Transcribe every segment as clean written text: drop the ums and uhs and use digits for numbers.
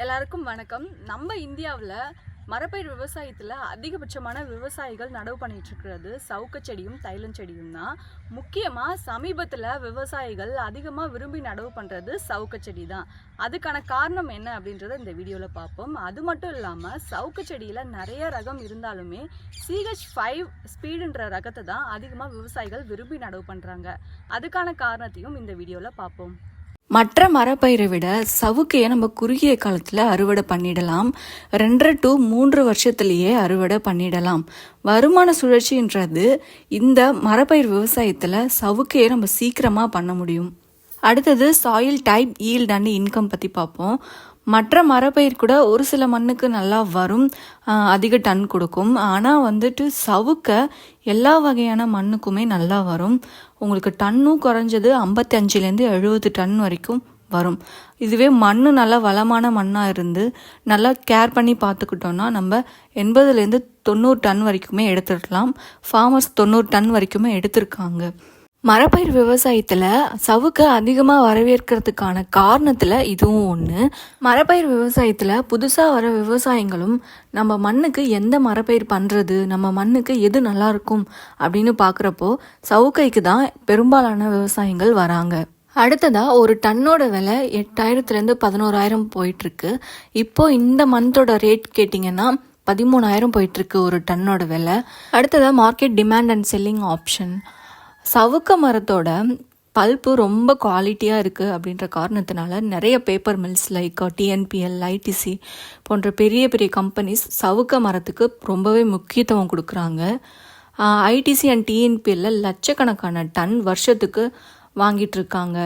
எல்லாருக்கும் வணக்கம். நம்ம இந்தியாவில் மரப்பயிர் விவசாயத்தில் அதிகபட்சமான விவசாயிகள் நடவு பண்ணிட்டு இருக்கிறது சவுக்கு செடியும் தைலம் செடியும் தான். முக்கியமாக சமீபத்தில் விவசாயிகள் அதிகமாக விரும்பி நடவு பண்ணுறது சவுக்கு செடி தான். அதுக்கான காரணம் என்ன அப்படின்றத இந்த வீடியோவில் பார்ப்போம். அது மட்டும் இல்லாமல் சவுக்கு செடியில் நிறைய ரகம் இருந்தாலுமே CH5 ஸ்பீடுன்ற ரகத்தை தான் அதிகமாக விவசாயிகள் விரும்பி நடவு பண்ணுறாங்க. அதுக்கான காரணத்தையும் இந்த வீடியோவில் பார்ப்போம். மற்ற மரப்பயிரை விட சவுக்கையை நம்ம குறுகிய காலத்தில் அறுவடை பண்ணிடலாம். 2 to 3 வருஷத்துலேயே அறுவடை பண்ணிடலாம். வருமான சுழற்சின்றது இந்த மரப்பயிர் விவசாயத்தில் சவுக்கையை நம்ம சீக்கிரமாக பண்ண முடியும். அடுத்தது soil type, yield and income பற்றி பார்ப்போம். மற்ற மரப்பயிர் கூட ஒரு சில மண்ணுக்கு நல்லா வரும், அதிக டன் கொடுக்கும். ஆனால் சவுக்க எல்லா வகையான மண்ணுக்குமே நல்லா வரும். உங்களுக்கு டன்னும் குறைஞ்சது 55லேருந்து 70 டன் வரைக்கும் வரும். இதுவே மண் நல்லா வளமான மண்ணாக இருந்து நல்லா கேர் பண்ணி பார்த்துக்கிட்டோன்னா நம்ம 80லேருந்து 90 டன் வரைக்குமே எடுத்துடலாம். ஃபார்மர்ஸ் 90 டன் வரைக்குமே எடுத்திருக்காங்க. மரப்பயிர் விவசாயத்தில் சவுக்க அதிகமாக வரவேற்கிறதுக்கான காரணத்தில் இதுவும் ஒன்று. மரப்பயிர் விவசாயத்தில் புதுசாக வர விவசாயிகளும் நம்ம மண்ணுக்கு எந்த மரப்பயிர் பண்ணுறது, நம்ம மண்ணுக்கு எது நல்லாயிருக்கும் அப்படின்னு பார்க்குறப்போ சவுக்கைக்கு தான் பெரும்பாலான விவசாயிகள் வராங்க. அடுத்ததாக ஒரு டன்னோட விலை 8000லேருந்து 11000 போயிட்டுருக்கு. இப்போது இந்த மந்தோட ரேட் கேட்டிங்கன்னா 13000 போயிட்டுருக்கு ஒரு டன்னோட விலை. அடுத்ததாக market demand and selling option. சவுக்க மரத்தோட பல்ப்பு ரொம்ப குவாலிட்டியாக இருக்குது அப்படின்ற காரணத்தினால நிறைய paper mills like TNPL, ITC போன்ற பெரிய பெரிய கம்பெனிஸ் சவுக்க மரத்துக்கு ரொம்பவே முக்கியத்துவம் கொடுக்குறாங்க. ITC அண்ட் TNPL லட்சக்கணக்கான டன் வருஷத்துக்கு வாங்கிட்டு இருக்காங்க.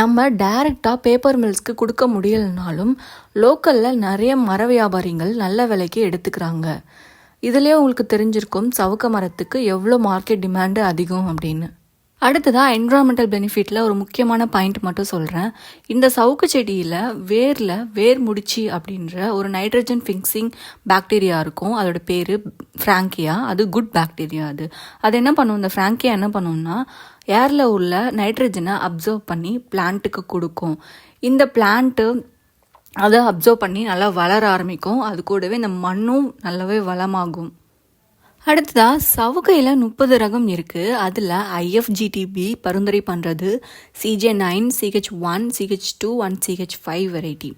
நம்ம டைரெக்டாக பேப்பர் மில்ஸ்க்கு கொடுக்க முடியலனாலும் லோக்கலில் நிறைய மர வியாபாரிகள் நல்ல விலைக்கு எடுத்துக்கிறாங்க. இதுலேயே உங்களுக்கு தெரிஞ்சிருக்கும் சவுக்க மரத்துக்கு எவ்வளோ மார்க்கெட் டிமாண்டு அதிகம் அப்படின்னு. அடுத்ததாக என்விரான்மெண்டல் பெனிஃபிட்டில் ஒரு முக்கியமான பாயிண்ட் மட்டும் சொல்கிறேன். இந்த சவுக்கு செடியில் வேர் முடிச்சி அப்படின்ற ஒரு நைட்ரஜன் ஃபிக்ஸிங் பாக்டீரியா இருக்கும். அதோட பேர் ஃப்ராங்கியா. அது குட் பாக்டீரியா. அது என்ன பண்ணும், இந்த ஃப்ராங்கியா என்ன பண்ணும்னா ஏரில் உள்ள நைட்ரஜனை அப்சர்வ் பண்ணி பிளான்ட்டுக்கு கொடுக்கும். இந்த பிளான்ட்டு அதை அப்சர்வ் பண்ணி நல்லா வளர ஆரம்பிக்கும். அது கூடவே இந்த மண்ணும் நல்லாவே வளமாகும். அடுத்ததாக சவுக்கையில் 30 ரகம் இருக்குது. அதில் IFGTB பரிந்துரை பண்ணுறது CJ9, CH1, CH2 and CH5 variety.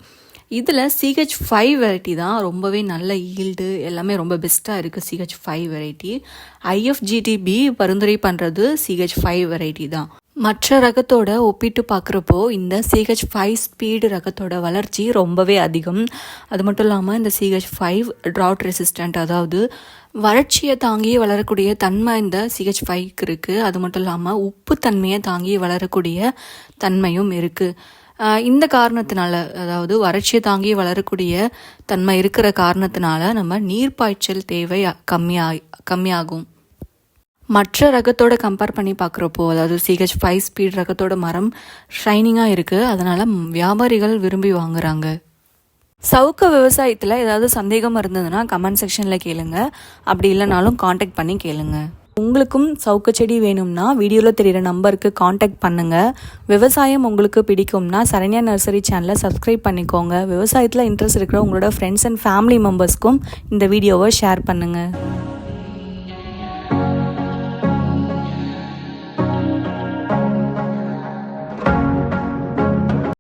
இதில் CH5 வெரைட்டி தான் ரொம்பவே நல்ல ஈல்டு, எல்லாமே ரொம்ப பெஸ்ட்டாக இருக்குது. CH5 variety. IFGTB பரிந்துரை பண்ணுறது CH5 வெரைட்டி தான். மற்ற ரகத்தோட ஒப்பிட்டு பார்க்குறப்போ இந்த CH5 ஸ்பீடு ரகத்தோட வளர்ச்சி ரொம்பவே அதிகம். அது மட்டும் இல்லாமல் இந்த CH5 ட்ராட் ரெசிஸ்டண்ட், அதாவது வறட்சியை தாங்கி வளரக்கூடிய தன்மை இந்த CH5க்கு இருக்குது. அது மட்டும் இல்லாமல் உப்பு தன்மையை தாங்கி வளரக்கூடிய தன்மையும் இருக்குது. இந்த காரணத்தினால, அதாவது வறட்சியை தாங்கி வளரக்கூடிய தன்மை இருக்கிற காரணத்தினால நம்ம நீர்ப்பாய்ச்சல் தேவை கம்மியாகும். மற்ற ரகத்தோட கம்பேர் பண்ணி பார்க்குறப்போ, அதாவது CH5 ஸ்பீட் ரகத்தோட மரம் ஷைனிங்காக இருக்குது. அதனால் வியாபாரிகள் விரும்பி வாங்குறாங்க. சவுக்க விவசாயத்தில் ஏதாவது சந்தேகம் இருந்ததுன்னா கமெண்ட் செக்ஷனில் கேளுங்க. அப்படி இல்லைனாலும் காண்டாக்ட் பண்ணி கேளுங்க. உங்களுக்கும் சவுக்க செடி வேணும்னா வீடியோவில் தெரிகிற நம்பருக்கு காண்டாக்ட் பண்ணுங்கள். விவசாயம் உங்களுக்கு பிடிக்கும்னா சரண்யா நர்சரி சேனலை சப்ஸ்கிரைப் பண்ணிக்கோங்க. விவசாயத்தில் இன்ட்ரெஸ்ட் இருக்கிற உங்களோட ஃப்ரெண்ட்ஸ் அண்ட் ஃபேமிலி மெம்பர்ஸ்க்கும் இந்த வீடியோவை ஷேர் பண்ணுங்கள்.